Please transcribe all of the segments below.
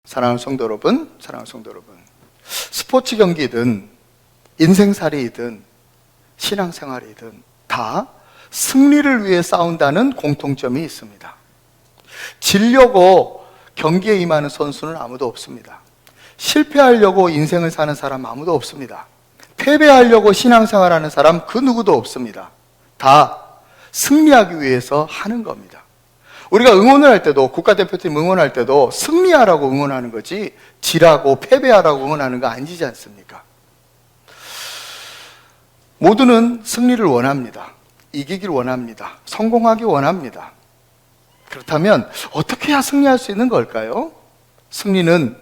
사랑하는 성도 여러분, 스포츠 경기든 인생살이든 신앙생활이든 다 승리를 위해 싸운다는 공통점이 있습니다. 지려고 경기에 임하는 선수는 아무도 없습니다. 실패하려고 인생을 사는 사람 아무도 없습니다. 패배하려고 신앙생활하는 사람 그 누구도 없습니다. 다 승리하기 위해서 하는 겁니다. 우리가 응원을 할 때도, 국가대표팀 응원할 때도 승리하라고 응원하는 거지 지라고 패배하라고 응원하는 거 아니지 않습니까? 모두는 승리를 원합니다. 이기길 원합니다. 성공하기 원합니다. 그렇다면 어떻게 해야 승리할 수 있는 걸까요? 승리는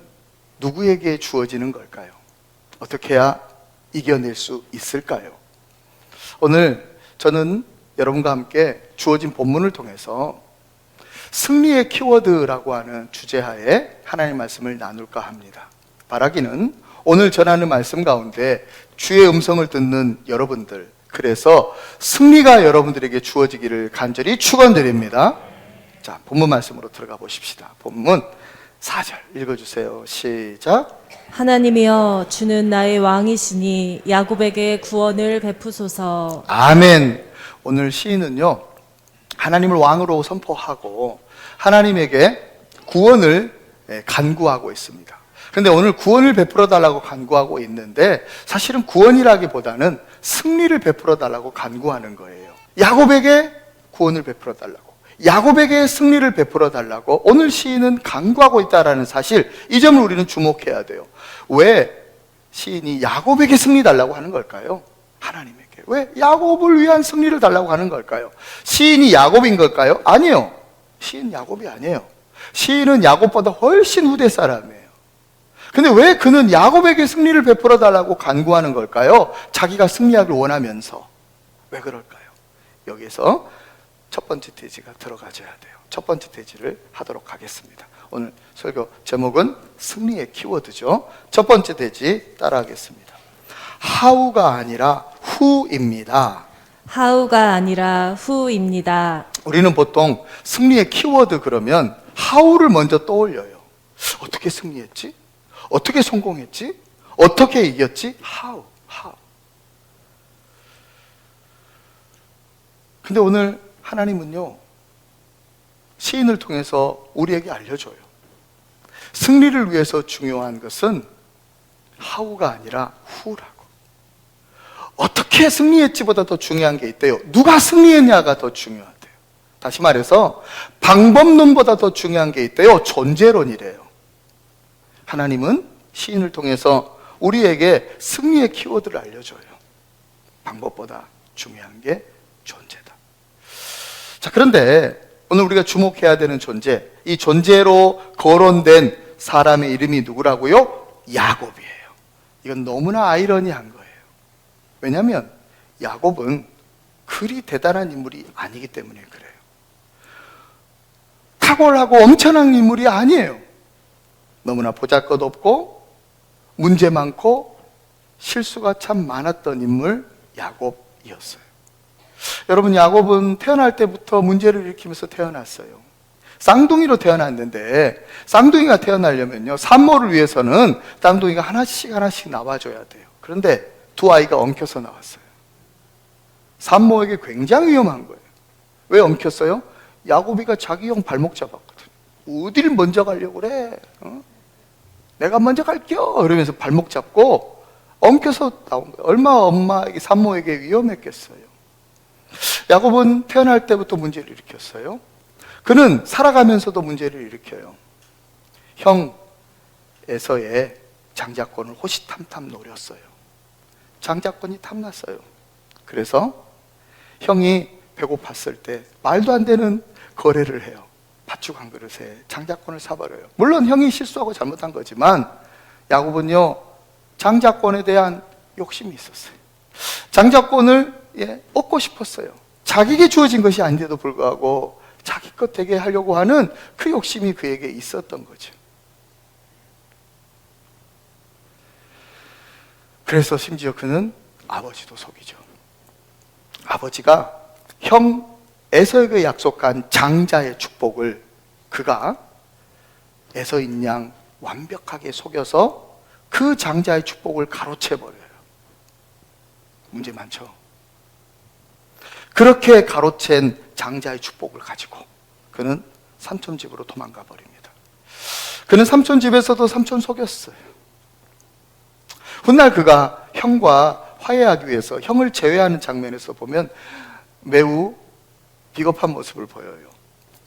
누구에게 주어지는 걸까요? 어떻게 해야 이겨낼 수 있을까요? 오늘 저는 여러분과 함께 주어진 본문을 통해서 승리의 키워드라고 하는 주제하에 하나님의 말씀을 나눌까 합니다. 바라기는 오늘 전하는 말씀 가운데 주의 음성을 듣는 여러분들, 그래서 승리가 여러분들에게 주어지기를 간절히 축원드립니다. 자, 본문 말씀으로 들어가 보십시다. 본문 4절 읽어주세요. 시작. 하나님이여, 주는 나의 왕이시니 야곱에게 구원을 베푸소서. 아멘. 오늘 시인은요, 하나님을 왕으로 선포하고 하나님에게 구원을 간구하고 있습니다. 그런데 오늘 구원을 베풀어 달라고 간구하고 있는데 사실은 구원이라기보다는 승리를 베풀어 달라고 간구하는 거예요. 야곱에게 구원을 베풀어 달라고, 야곱에게 승리를 베풀어 달라고 오늘 시인은 간구하고 있다는 사실, 이 점을 우리는 주목해야 돼요. 왜 시인이 야곱에게 승리 달라고 하는 걸까요? 하나님에게. 왜 야곱을 위한 승리를 달라고 하는 걸까요? 시인이 야곱인 걸까요? 아니요. 시인 야곱이 아니에요. 시인은 야곱보다 훨씬 후대 사람이에요. 근데 왜 그는 야곱에게 승리를 베풀어 달라고 간구하는 걸까요? 자기가 승리하길 원하면서. 왜 그럴까요? 여기서 첫 번째 대지가 들어가줘야 돼요. 첫 번째 대지를 하도록 하겠습니다. 오늘 설교 제목은 승리의 키워드죠. 첫 번째 대지 따라하겠습니다. how가 아니라 who입니다. how가 아니라 who입니다. 우리는 보통 승리의 키워드 그러면 how를 먼저 떠올려요. 어떻게 승리했지? 어떻게 성공했지? 어떻게 이겼지? how. 근데 오늘 하나님은요, 시인을 통해서 우리에게 알려줘요. 승리를 위해서 중요한 것은 how가 아니라 who라고. 어떻게 승리했지보다 더 중요한 게 있대요. 누가 승리했냐가 더 중요하대요. 다시 말해서 방법론보다 더 중요한 게 있대요. 존재론이래요. 하나님은 시인을 통해서 우리에게 승리의 키워드를 알려줘요. 방법보다 중요한 게 존재다. 자, 그런데 오늘 우리가 주목해야 되는 존재, 이 존재로 거론된 사람의 이름이 누구라고요? 야곱이에요. 이건 너무나 아이러니한 거예요. 왜냐하면 야곱은 그리 대단한 인물이 아니기 때문에 그래요. 탁월하고 엄청난 인물이 아니에요. 너무나 보잘것없고 문제 많고 실수가 참 많았던 인물 야곱이었어요. 여러분, 야곱은 태어날 때부터 문제를 일으키면서 태어났어요. 쌍둥이로 태어났는데 쌍둥이가 태어나려면요, 산모를 위해서는 쌍둥이가 하나씩 나와줘야 돼요. 그런데 두 아이가 엉켜서 나왔어요. 산모에게 굉장히 위험한 거예요. 왜 엉켰어요? 야곱이가 자기 형 발목 잡았거든. 어디를 먼저 가려고 그래? 내가 먼저 갈게요. 그러면서 발목 잡고 엉켜서 나온 거예요. 얼마 산모에게 위험했겠어요. 야곱은 태어날 때부터 문제를 일으켰어요. 그는 살아가면서도 문제를 일으켜요. 형 에서의 장자권을 호시탐탐 노렸어요. 장자권이 탐났어요. 그래서 형이 배고팠을 때 말도 안 되는 거래를 해요. 팥죽 한 그릇에 장자권을 사버려요. 물론 형이 실수하고 잘못한 거지만 야곱은요, 장자권에 대한 욕심이 있었어요. 장자권을 얻고 싶었어요. 자기에게 주어진 것이 아닌데도 불구하고 자기 것 되게 하려고 하는 그 욕심이 그에게 있었던 거죠. 그래서 심지어 그는 아버지도 속이죠. 아버지가 형 에서에게 약속한 장자의 축복을 그가 에서인 양 완벽하게 속여서 그 장자의 축복을 가로채버려요. 문제 많죠? 그렇게 가로챈 장자의 축복을 가지고 그는 삼촌 집으로 도망가 버립니다. 그는 삼촌 집에서도 삼촌 속였어요. 훗날 그가 형과 화해하기 위해서 형을 제외하는 장면에서 보면 매우 비겁한 모습을 보여요.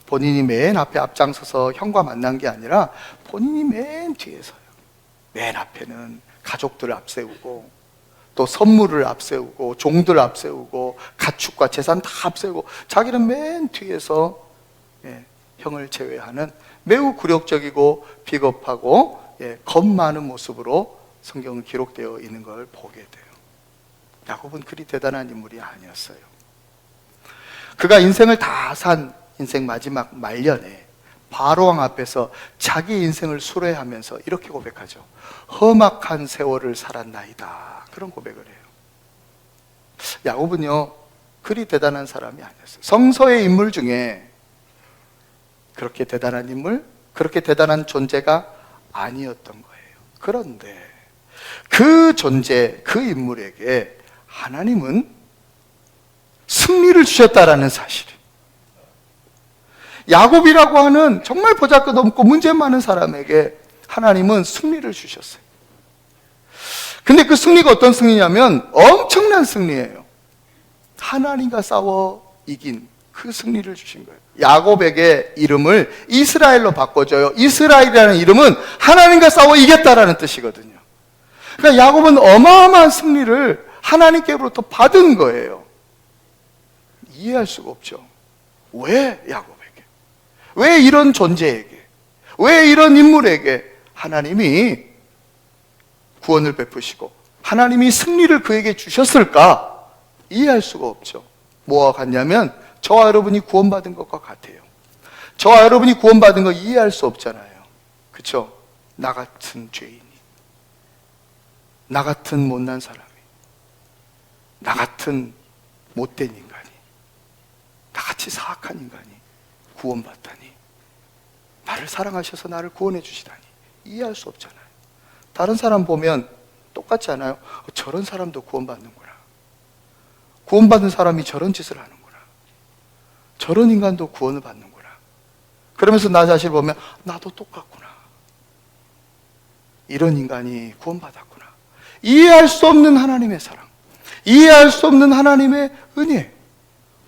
본인이 맨 앞에 앞장서서 형과 만난 게 아니라 본인이 맨 뒤에 서요. 맨 앞에는 가족들을 앞세우고 또 선물을 앞세우고 종들을 앞세우고 가축과 재산 다 앞세우고 자기는 맨 뒤에서 형을 제외하는 매우 굴욕적이고 비겁하고 겁 많은 모습으로 성경은 기록되어 있는 걸 보게 돼요. 야곱은 그리 대단한 인물이 아니었어요. 그가 인생을 다 산 인생 마지막 말년에 바로왕 앞에서 자기 인생을 수레하면서 이렇게 고백하죠. 험악한 세월을 살았나이다. 그런 고백을 해요. 야곱은요 그리 대단한 사람이 아니었어요. 성서의 인물 중에 그렇게 대단한 인물, 그렇게 대단한 존재가 아니었던 거예요. 그런데 그 존재, 그 인물에게 하나님은 승리를 주셨다라는 사실이, 야곱이라고 하는 정말 보잘것없고 문제 많은 사람에게 하나님은 승리를 주셨어요. 근데 그 승리가 어떤 승리냐면 엄청난 승리예요. 하나님과 싸워 이긴 그 승리를 주신 거예요. 야곱에게 이름을 이스라엘로 바꿔줘요. 이스라엘이라는 이름은 하나님과 싸워 이겼다라는 뜻이거든요. 그러니까 야곱은 어마어마한 승리를 하나님께로부터 받은 거예요. 이해할 수가 없죠. 왜 야곱에게? 왜 이런 존재에게? 왜 이런 인물에게 하나님이 구원을 베푸시고 하나님이 승리를 그에게 주셨을까? 이해할 수가 없죠. 뭐와 같냐면 저와 여러분이 구원받은 것과 같아요. 저와 여러분이 구원받은 거 이해할 수 없잖아요. 그렇죠? 나 같은 죄인이, 나 같은 못난 사람이, 나 같은 못된 인간이, 나같이 사악한 인간이 구원받다니, 나를 사랑하셔서 나를 구원해 주시다니 이해할 수 없잖아요. 다른 사람 보면 똑같지 않아요? 저런 사람도 구원받는구나. 구원받은 사람이 저런 짓을 하는구나. 저런 인간도 구원을 받는구나. 그러면서 나 자신을 보면 나도 똑같구나. 이런 인간이 구원받았구나. 이해할 수 없는 하나님의 사랑, 이해할 수 없는 하나님의 은혜,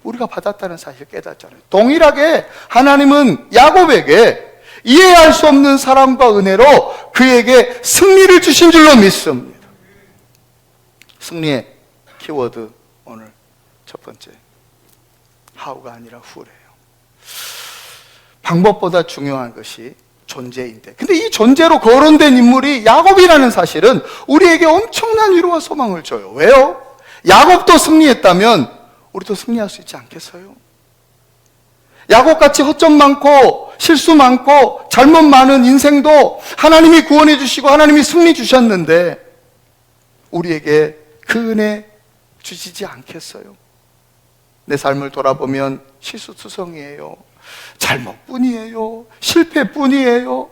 우리가 받았다는 사실을 깨닫잖아요. 동일하게 하나님은 야곱에게 이해할 수 없는 사랑과 은혜로 그에게 승리를 주신 줄로 믿습니다. 승리의 키워드 오늘 첫 번째, how가 아니라 who래요. 방법보다 중요한 것이 존재인데, 근데 이 존재로 거론된 인물이 야곱이라는 사실은 우리에게 엄청난 위로와 소망을 줘요. 왜요? 야곱도 승리했다면 우리도 승리할 수 있지 않겠어요? 야곱같이 허점 많고 실수 많고 잘못 많은 인생도 하나님이 구원해 주시고 하나님이 승리 주셨는데 우리에게 그 은혜 주시지 않겠어요? 내 삶을 돌아보면 실수투성이에요. 잘못뿐이에요. 실패뿐이에요.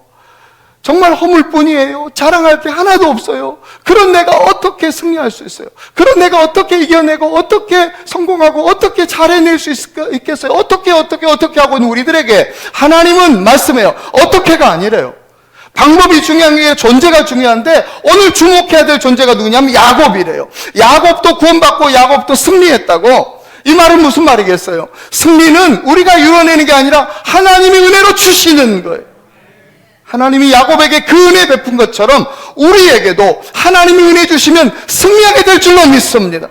정말 허물뿐이에요. 자랑할 게 하나도 없어요. 그런 내가 어떻게 승리할 수 있어요? 그런 내가 어떻게 이겨내고 어떻게 성공하고 어떻게 잘 해낼 수 있겠어요? 어떻게 하고 있는 우리들에게 하나님은 말씀해요. 어떻게가 아니래요. 방법이 중요한 게 존재가 중요한데 오늘 주목해야 될 존재가 누구냐면 야곱이래요. 야곱도 구원받고 야곱도 승리했다고. 이 말은 무슨 말이겠어요? 승리는 우리가 이뤄내는 게 아니라 하나님의 은혜로 주시는 거예요. 하나님이 야곱에게 그 은혜 베푼 것처럼 우리에게도 하나님이 은혜 주시면 승리하게 될 줄로 믿습니다.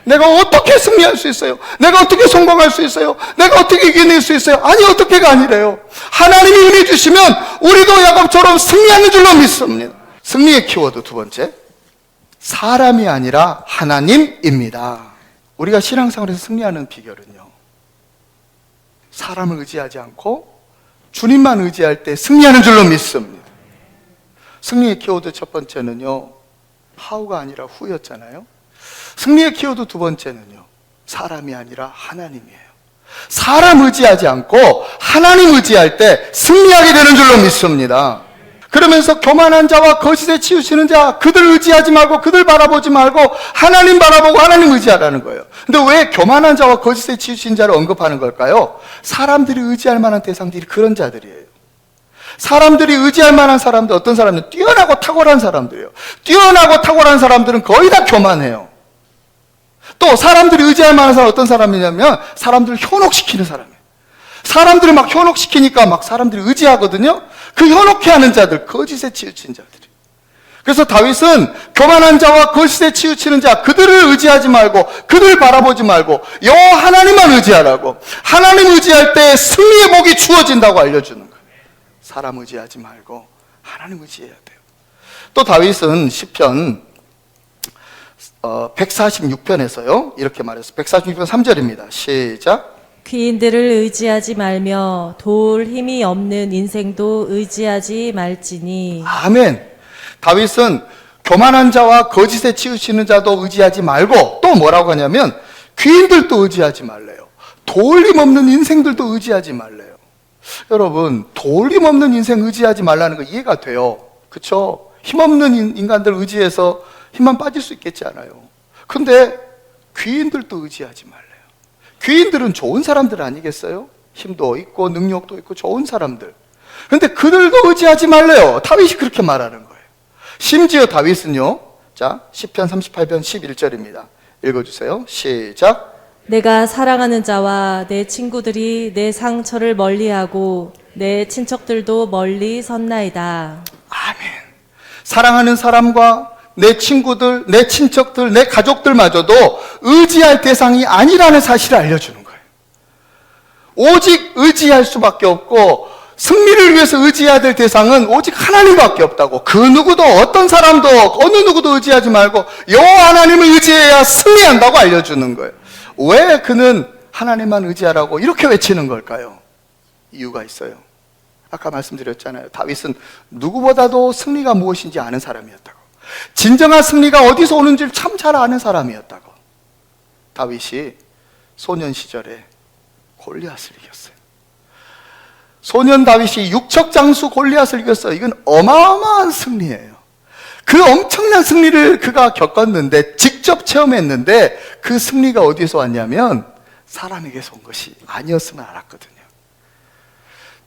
내가 어떻게 승리할 수 있어요? 내가 어떻게 성공할 수 있어요? 내가 어떻게 이겨낼 수 있어요? 아니, 어떻게가 아니래요. 하나님이 은혜 주시면 우리도 야곱처럼 승리하는 줄로 믿습니다. 승리의 키워드 두 번째, 사람이 아니라 하나님입니다. 우리가 신앙생활에서 승리하는 비결은요, 사람을 의지하지 않고 주님만 의지할 때 승리하는 줄로 믿습니다. 승리의 키워드 첫 번째는요, how가 아니라 who였잖아요. 승리의 키워드 두 번째는요, 사람이 아니라 하나님이에요. 사람 의지하지 않고 하나님 의지할 때 승리하게 되는 줄로 믿습니다. 그러면서 교만한 자와 거짓에 치우치는 자, 그들 의지하지 말고 그들 바라보지 말고 하나님 바라보고 하나님 의지하라는 거예요. 근데 왜 교만한 자와 거짓에 치우친 자를 언급하는 걸까요? 사람들이 의지할 만한 대상들이 그런 자들이에요. 사람들이 의지할 만한 사람들, 어떤 사람들은 뛰어나고 탁월한 사람들이에요. 뛰어나고 탁월한 사람들은 거의 다 교만해요. 또 사람들이 의지할 만한 사람은 어떤 사람이냐면 사람들을 현혹시키는 사람이에요. 사람들을 막 현혹시키니까 막 사람들이 의지하거든요. 그 현혹해 하는 자들, 거짓에 치우친 자들이. 그래서 다윗은 교만한 자와 거짓에 치우치는 자, 그들을 의지하지 말고 그들을 바라보지 말고 여호와 하나님만 의지하라고, 하나님 의지할 때 승리의 복이 주어진다고 알려주는 거예요. 사람 의지하지 말고 하나님 의지해야 돼요. 또 다윗은 시편 146편에서요 이렇게 말했어요. 146편 3절입니다. 시작. 귀인들을 의지하지 말며 도울 힘이 없는 인생도 의지하지 말지니. 아멘. 다윗은 교만한 자와 거짓에 치우치는 자도 의지하지 말고 또 뭐라고 하냐면 귀인들도 의지하지 말래요. 도울 힘 없는 인생들도 의지하지 말래요. 여러분, 도울 힘 없는 인생 의지하지 말라는 거 이해가 돼요. 그렇죠? 힘없는 인간들 의지해서 힘만 빠질 수 있겠지 않아요. 근데 귀인들도 의지하지 말래요. 귀인들은 좋은 사람들 아니겠어요? 힘도 있고 능력도 있고 좋은 사람들. 근데 그들도 의지하지 말래요. 다윗이 그렇게 말하는 거예요. 심지어 다윗은요, 자, 시편 38편 11절입니다. 읽어주세요. 시작. 내가 사랑하는 자와 내 친구들이 내 상처를 멀리하고 내 친척들도 멀리 섰나이다. 아멘. 사랑하는 사람과 내 친구들, 내 친척들, 내 가족들마저도 의지할 대상이 아니라는 사실을 알려주는 거예요. 오직 의지할 수밖에 없고 승리를 위해서 의지해야 될 대상은 오직 하나님밖에 없다고. 그 누구도, 어떤 사람도, 어느 누구도 의지하지 말고 여호와 하나님을 의지해야 승리한다고 알려주는 거예요. 왜 그는 하나님만 의지하라고 이렇게 외치는 걸까요? 이유가 있어요. 아까 말씀드렸잖아요. 다윗은 누구보다도 승리가 무엇인지 아는 사람이었다고. 진정한 승리가 어디서 오는지를 참 잘 아는 사람이었다고. 다윗이 소년 시절에 골리앗을 이겼어요. 소년 다윗이 육척 장수 골리앗을 이겼어요. 이건 어마어마한 승리예요. 그 엄청난 승리를 그가 겪었는데, 직접 체험했는데, 그 승리가 어디서 왔냐면 사람에게서 온 것이 아니었음을 알았거든요.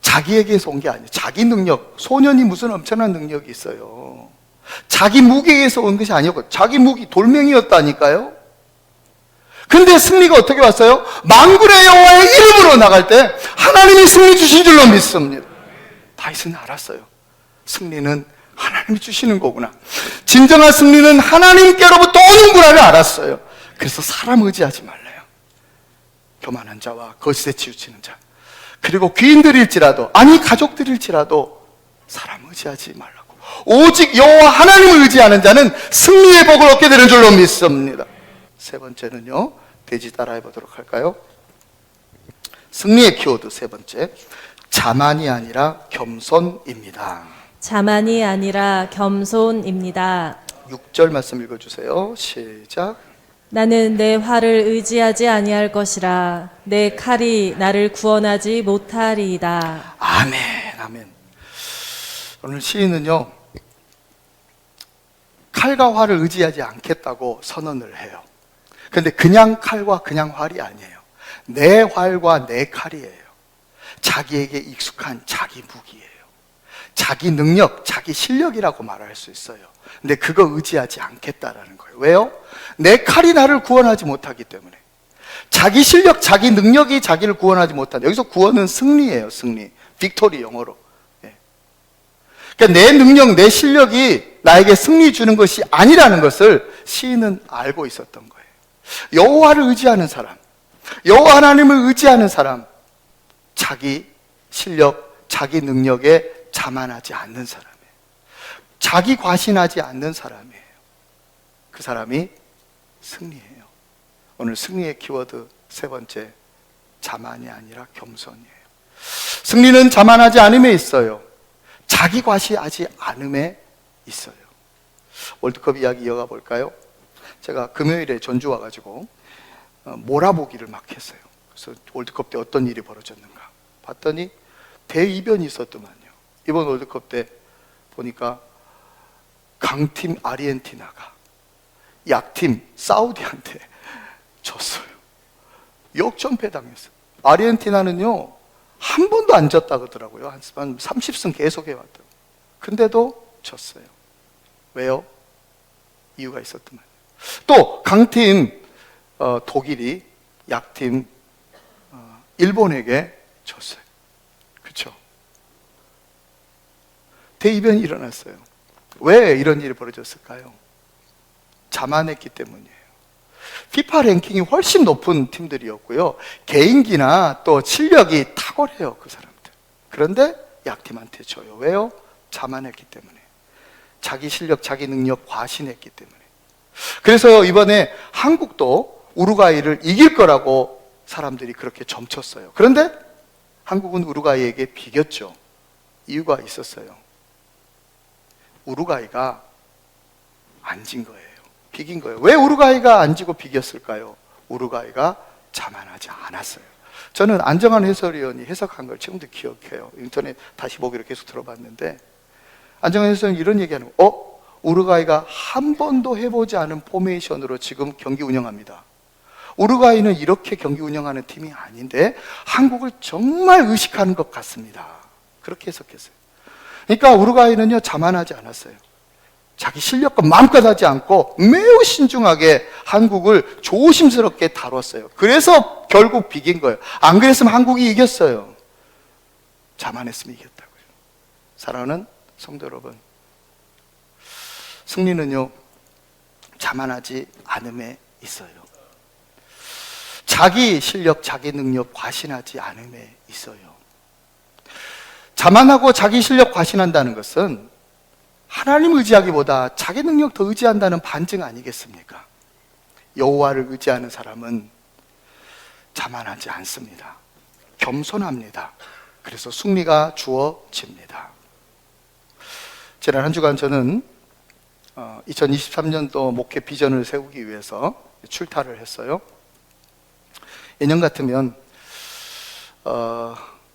자기에게서 온 게 아니에요. 자기 능력, 소년이 무슨 엄청난 능력이 있어요. 자기 무기에서 온 것이 아니었고, 자기 무기 돌멩이였다니까요. 근데 승리가 어떻게 왔어요? 만군의 여호와의 이름으로 나갈 때 하나님이 승리 주신 줄로 믿습니다. 다윗은 알았어요. 승리는 하나님이 주시는 거구나. 진정한 승리는 하나님께로부터 오는구나를 알았어요. 그래서 사람 의지하지 말래요. 교만한 자와 거짓에 치우치는 자, 그리고 귀인들일지라도, 아니 가족들일지라도 사람 의지하지 말라고. 오직 여호와 하나님을 의지하는 자는 승리의 복을 얻게 되는 줄로 믿습니다. 세 번째는요, 돼지 따라해 보도록 할까요? 승리의 키워드 세 번째, 자만이 아니라 겸손입니다. 자만이 아니라 겸손입니다. 6절 말씀 읽어주세요. 시작. 나는 내 활을 의지하지 아니할 것이라 내 칼이 나를 구원하지 못하리이다. 아멘, 아멘. 오늘 시인은요, 칼과 활을 의지하지 않겠다고 선언을 해요. 근데 그냥 칼과 그냥 활이 아니에요. 내 활과 내 칼이에요. 자기에게 익숙한 자기 무기예요. 자기 능력, 자기 실력이라고 말할 수 있어요. 근데 그거 의지하지 않겠다라는 거예요. 왜요? 내 칼이 나를 구원하지 못하기 때문에. 자기 실력, 자기 능력이 자기를 구원하지 못한다. 여기서 구원은 승리예요, 승리. 빅토리 영어로. 그러니까 내 능력, 내 실력이 나에게 승리 주는 것이 아니라는 것을 시인은 알고 있었던 거예요. 여호와를 의지하는 사람, 여호와 하나님을 의지하는 사람, 자기 실력, 자기 능력에 자만하지 않는 사람이에요. 자기 과신하지 않는 사람이에요. 그 사람이 승리예요. 오늘 승리의 키워드 세 번째, 자만이 아니라 겸손이에요. 승리는 자만하지 않음에 있어요. 자기 과시하지 않음에 있어요. 월드컵 이야기 이어가 볼까요? 제가 금요일에 전주 와가지고 몰아보기를 막 했어요. 그래서 월드컵 때 어떤 일이 벌어졌는가 봤더니 대이변이 있었더만요. 이번 월드컵 때 보니까 강팀 아르헨티나가 약팀 사우디한테 졌어요. 역전패 당했어요. 아르헨티나는요 한 번도 안 졌다 그러더라고요. 한 30승 계속 해왔다고. 근데도 졌어요. 왜요? 이유가 있었더만요. 또 강팀 독일이 약팀 일본에게 졌어요. 그렇죠? 대이변이 일어났어요. 왜 이런 일이 벌어졌을까요? 자만했기 때문이에요. 피파 랭킹이 훨씬 높은 팀들이었고요. 개인기나 또 실력이 탁월해요, 그 사람들. 그런데 약팀한테 져요. 왜요? 자만했기 때문에. 자기 실력, 자기 능력 과신했기 때문에. 그래서 이번에 한국도 우루과이를 이길 거라고 사람들이 그렇게 점쳤어요. 그런데 한국은 우루과이에게 비겼죠. 이유가 있었어요. 우루과이가 안 진 거예요. 비긴 거예요. 왜 우루과이가 안 지고 비겼을까요? 우루과이가 자만하지 않았어요. 저는 안정환 해설위원이 해석한 걸 지금도 기억해요. 인터넷 다시 보기로 계속 들어봤는데 안정환 해설위원이 이런 얘기하는 거 우루과이가 한 번도 해보지 않은 포메이션으로 지금 경기 운영합니다. 우루과이는 이렇게 경기 운영하는 팀이 아닌데 한국을 정말 의식하는 것 같습니다. 그렇게 해석했어요. 그러니까 우루과이는요 자만하지 않았어요. 자기 실력과 마음껏 하지 않고 매우 신중하게 한국을 조심스럽게 다뤘어요. 그래서 결국 비긴 거예요. 안 그랬으면 한국이 이겼어요. 자만했으면 이겼다고요. 사랑하는 성도 여러분, 승리는요 자만하지 않음에 있어요. 자기 실력, 자기 능력 과신하지 않음에 있어요. 자만하고 자기 실력 과신한다는 것은 하나님 의지하기보다 자기 능력 더 의지한다는 반증 아니겠습니까? 여호와를 의지하는 사람은 자만하지 않습니다. 겸손합니다. 그래서 승리가 주어집니다. 지난 한 주간 저는 2023년도 목회 비전을 세우기 위해서 출타를 했어요. 예년 같으면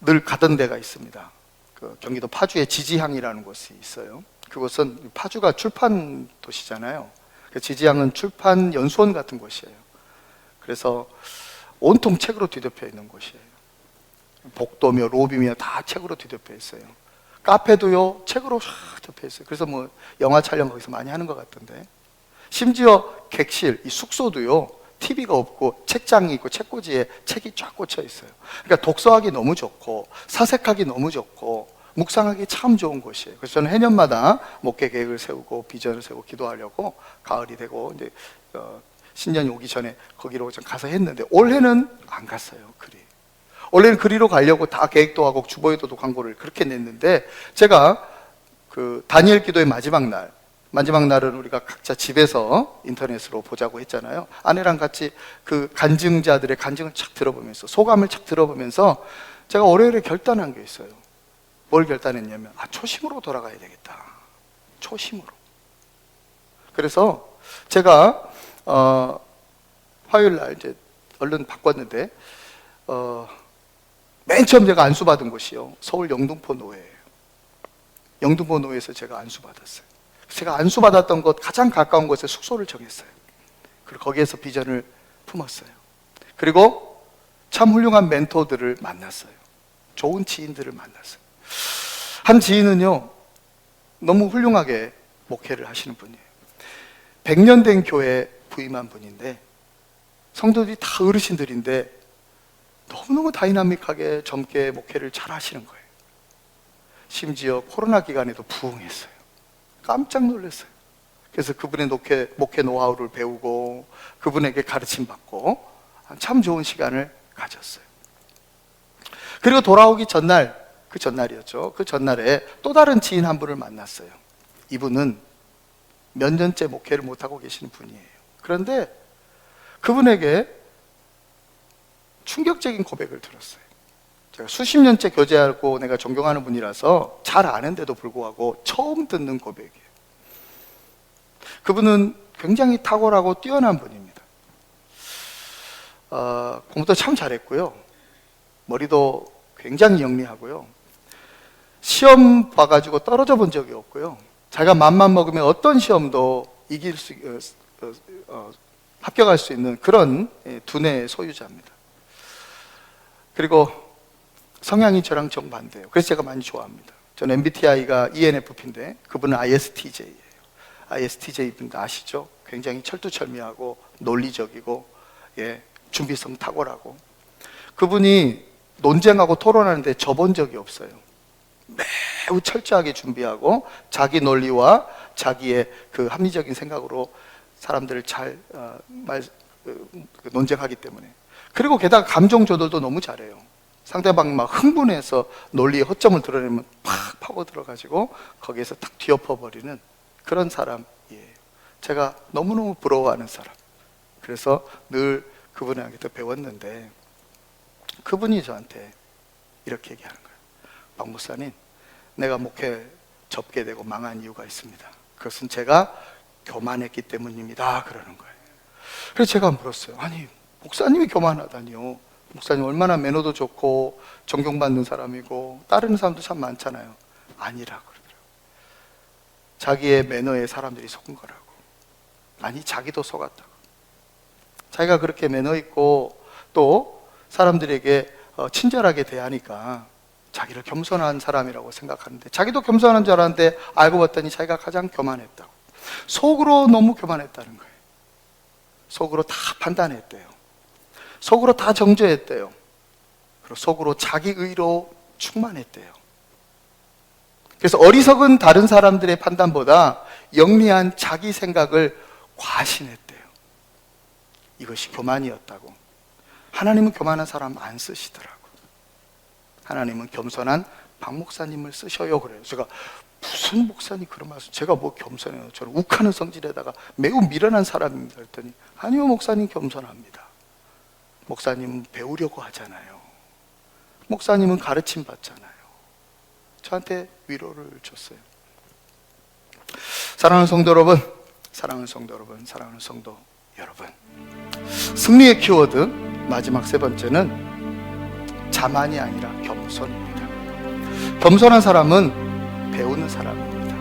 늘 가던 데가 있습니다. 그 경기도 파주에 지지향이라는 곳이 있어요. 그곳은 파주가 출판 도시잖아요. 지지향은 출판 연수원 같은 곳이에요. 그래서 온통 책으로 뒤덮여 있는 곳이에요. 복도며 로비며 다 책으로 뒤덮여 있어요. 카페도요 책으로 덮여 있어요. 그래서 뭐 영화 촬영 거기서 많이 하는 것 같던데, 심지어 객실, 이 숙소도요 TV가 없고 책장이 있고 책꽂이에 책이 쫙 꽂혀 있어요. 그러니까 독서하기 너무 좋고 사색하기 너무 좋고 묵상하기 참 좋은 곳이에요. 그래서 저는 해년마다 목회 계획을 세우고 비전을 세우고 기도하려고 가을이 되고 이제 신년이 오기 전에 거기로 좀 가서 했는데 올해는 안 갔어요. 원래는 그리로 가려고 다 계획도 하고 주보에도 광고를 그렇게 냈는데, 제가 그 다니엘 기도의 마지막 날은 우리가 각자 집에서 인터넷으로 보자고 했잖아요. 아내랑 같이 그 간증자들의 간증을 착 들어보면서 소감을 착 들어보면서 제가 월요일에 결단한 게 있어요. 뭘 결단했냐면 초심으로 돌아가야 되겠다. 초심으로. 그래서 제가 화요일 날 이제 얼른 바꿨는데 맨 처음 제가 안수받은 곳이요 서울 영등포 노회예요. 영등포 노회에서 제가 안수받았어요. 제가 안수받았던 곳 가장 가까운 곳에 숙소를 정했어요. 그리고 거기에서 비전을 품었어요. 그리고 참 훌륭한 멘토들을 만났어요. 좋은 지인들을 만났어요. 한 지인은요 너무 훌륭하게 목회를 하시는 분이에요. 100년 된 교회 부임한 분인데 성도들이 다 어르신들인데 너무너무 다이나믹하게 젊게 목회를 잘 하시는 거예요. 심지어 코로나 기간에도 부흥했어요. 깜짝 놀랐어요. 그래서 그분의 목회 노하우를 배우고 그분에게 가르침 받고 참 좋은 시간을 가졌어요. 그리고 돌아오기 전날, 그 전날이었죠. 그 전날에 또 다른 지인 한 분을 만났어요. 이분은 몇 년째 목회를 못하고 계시는 분이에요. 그런데 그분에게 충격적인 고백을 들었어요. 제가 수십 년째 교제하고 내가 존경하는 분이라서 잘 아는데도 불구하고 처음 듣는 고백이에요. 그분은 굉장히 탁월하고 뛰어난 분입니다. 공부도 참 잘했고요. 머리도 굉장히 영리하고요. 시험 봐가지고 떨어져 본 적이 없고요. 자기가 맘만 먹으면 어떤 시험도 합격할 수 있는 그런 두뇌의 소유자입니다. 그리고 성향이 저랑 정반대예요. 그래서 제가 많이 좋아합니다. 저는 MBTI가 ENFP인데 그분은 ISTJ예요. ISTJ 분들 아시죠? 굉장히 철두철미하고 논리적이고 준비성 탁월하고, 그분이 논쟁하고 토론하는데 져본 적이 없어요. 매우 철저하게 준비하고 자기 논리와 자기의 그 합리적인 생각으로 사람들을 잘 논쟁하기 때문에. 그리고 게다가 감정 조절도 너무 잘해요. 상대방이 막 흥분해서 논리의 허점을 드러내면 팍 파고 들어가지고 거기에서 탁 뒤엎어버리는 그런 사람이에요. 제가 너무너무 부러워하는 사람. 그래서 늘 그분에게도 배웠는데 그분이 저한테 이렇게 얘기하는 거예요. 박 목사님, 내가 목회 접게 되고 망한 이유가 있습니다. 그것은 제가 교만했기 때문입니다. 그러는 거예요. 그래서 제가 물었어요. 아니, 목사님이 교만하다니요. 목사님 얼마나 매너도 좋고 존경받는 사람이고 따르는 사람도 참 많잖아요. 아니라 그러더라고요. 자기의 매너에 사람들이 속은 거라고. 아니, 자기도 속았다고. 자기가 그렇게 매너 있고 또 사람들에게 친절하게 대하니까 자기를 겸손한 사람이라고 생각하는데, 자기도 겸손한 줄 알았는데 알고 봤더니 자기가 가장 교만했다고. 속으로 너무 교만했다는 거예요. 속으로 다 판단했대요. 속으로 다 정죄했대요. 그리고 속으로 자기 의로 충만했대요. 그래서 어리석은 다른 사람들의 판단보다 영리한 자기 생각을 과신했대요. 이것이 교만이었다고. 하나님은 교만한 사람 안 쓰시더라고. 하나님은 겸손한 박 목사님을 쓰셔요. 그래요. 제가 무슨 목사님 그런 말씀, 제가 뭐 겸손해요. 저는 욱하는 성질에다가 매우 미련한 사람입니다. 그랬더니 아니요, 목사님 겸손합니다. 목사님은 배우려고 하잖아요. 목사님은 가르침 받잖아요. 저한테 위로를 줬어요. 사랑하는 성도 여러분, 사랑하는 성도 여러분, 사랑하는 성도 여러분, 승리의 키워드 마지막 세 번째는 자만이 아니라 겸손입니다. 겸손한 사람은 배우는 사람입니다.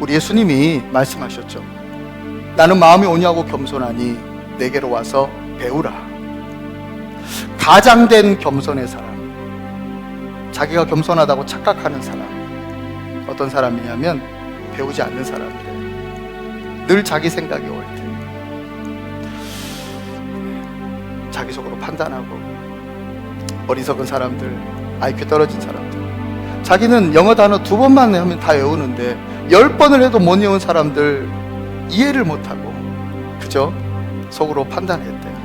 우리 예수님이 말씀하셨죠. 나는 마음이 온유하고 겸손하니 내게로 와서 배우라. 가장된 겸손의 사람, 자기가 겸손하다고 착각하는 사람, 어떤 사람이냐면 배우지 않는 사람이래요. 늘 자기 생각이 옳대. 자기 속으로 판단하고, 어리석은 사람들, IQ 떨어진 사람들, 자기는 영어 단어 2번만 하면 다 외우는데 10번을 해도 못 외운 사람들 이해를 못하고 그저 속으로 판단했대요.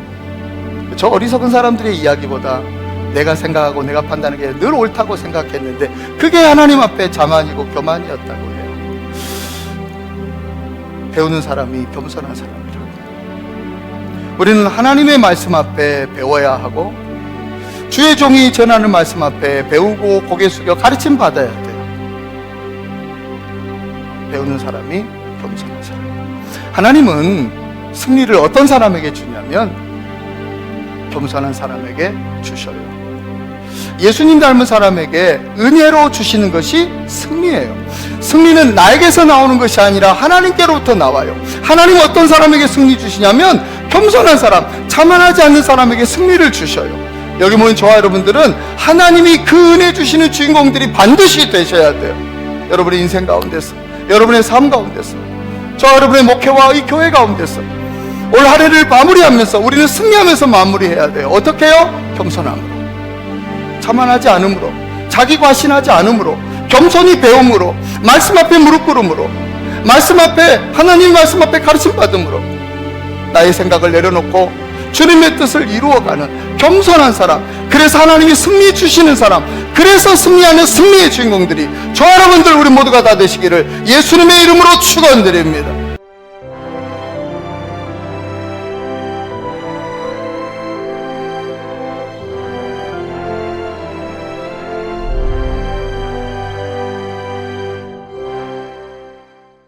저 어리석은 사람들의 이야기보다 내가 생각하고 내가 판단하는 게 늘 옳다고 생각했는데 그게 하나님 앞에 자만이고 교만이었다고 해요. 배우는 사람이 겸손한 사람이라고. 우리는 하나님의 말씀 앞에 배워야 하고 주의 종이 전하는 말씀 앞에 배우고 고개 숙여 가르침 받아야 돼요. 배우는 사람이 겸손한 사람. 하나님은 승리를 어떤 사람에게 주냐면 겸손한 사람에게 주셔요. 예수님 닮은 사람에게 은혜로 주시는 것이 승리예요. 승리는 나에게서 나오는 것이 아니라 하나님께로부터 나와요. 하나님은 어떤 사람에게 승리 주시냐면 겸손한 사람, 자만하지 않는 사람에게 승리를 주셔요. 여기 모인 저와 여러분들은 하나님이 그 은혜 주시는 주인공들이 반드시 되셔야 돼요. 여러분의 인생 가운데서, 여러분의 삶 가운데서, 저와 여러분의 목회와 이 교회 가운데서 올 한 해를 마무리하면서 우리는 승리하면서 마무리해야 돼요. 어떻게 해요? 겸손함으로, 자만하지 않음으로, 자기 과신하지 않음으로, 겸손히 배움으로, 말씀 앞에 무릎 꿇음으로, 말씀 앞에, 하나님 말씀 앞에 가르침 받음으로 나의 생각을 내려놓고 주님의 뜻을 이루어가는 겸손한 사람, 그래서 하나님이 승리 주시는 사람, 그래서 승리하는 승리의 주인공들이 저와 여러분들 우리 모두가 다 되시기를 예수님의 이름으로 축원드립니다.